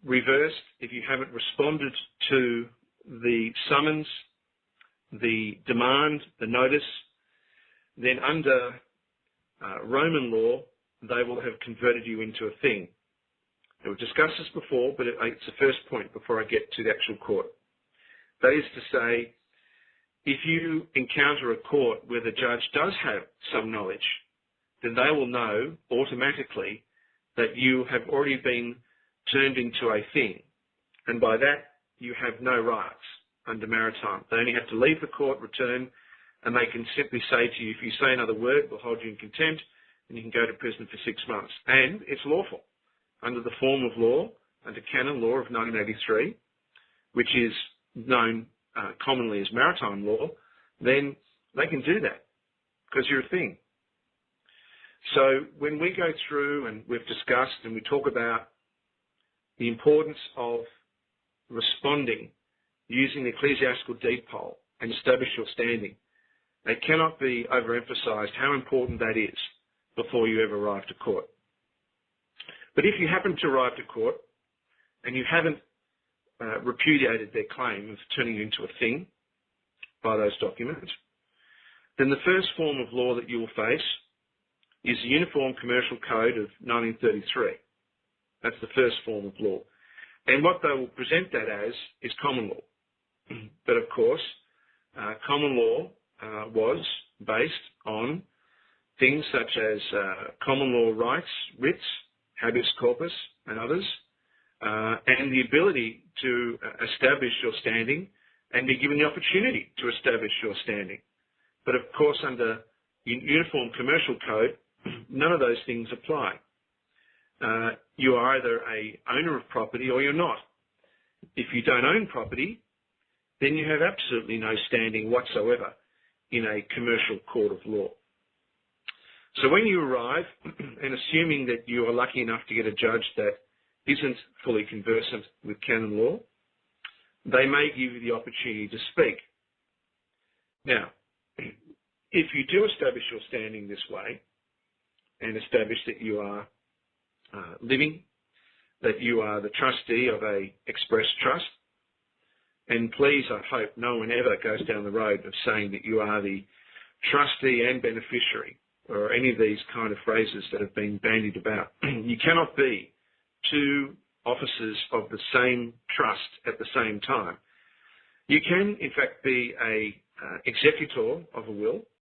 reversed if you haven't responded to the summons, the demand, the notice. Then under Roman law, they will have converted you into a thing. We've discussed this before, but it's the first point before I get to the actual court. That is to say, if you encounter a court where the judge does have some knowledge, then they will know automatically that you have already been turned into a thing. And by that, you have no rights under maritime. They only have to leave the court, return, and they can simply say to you, if you say another word, we'll hold you in contempt, and you can go to prison for 6 months. And it's lawful under the form of law, under canon law of 1983, which is known commonly as maritime law. Then they can do that because you're a thing. So when we go through and we've discussed and we talk about the importance of responding using the ecclesiastical deed poll and establish your standing, it cannot be overemphasized how important that is before you ever arrive to court. But if you happen to arrive to court and you haven't repudiated their claim of turning you into a thing by those documents, then the first form of law that you will face is the Uniform Commercial Code of 1933. That's the first form of law. And what they will present that as is common law. But of course, common law was based on things such as common law rights, writs, habeas corpus, and others, and the ability to establish your standing and be given the opportunity to establish your standing. But of course, under Uniform Commercial Code, none of those things apply. You are either an owner of property or you're not. If you don't own property, then you have absolutely no standing whatsoever in a commercial court of law. So when you arrive, and assuming that you are lucky enough to get a judge that isn't fully conversant with canon law, they may give you the opportunity to speak. Now, if you do establish your standing this way and establish that you are living, that you are the trustee of a express trust, and please, I hope no one ever goes down the road of saying that you are the trustee and beneficiary, or any of these kind of phrases that have been bandied about. You cannot be two officers of the same trust at the same time. You can, in fact, be a executor of a will,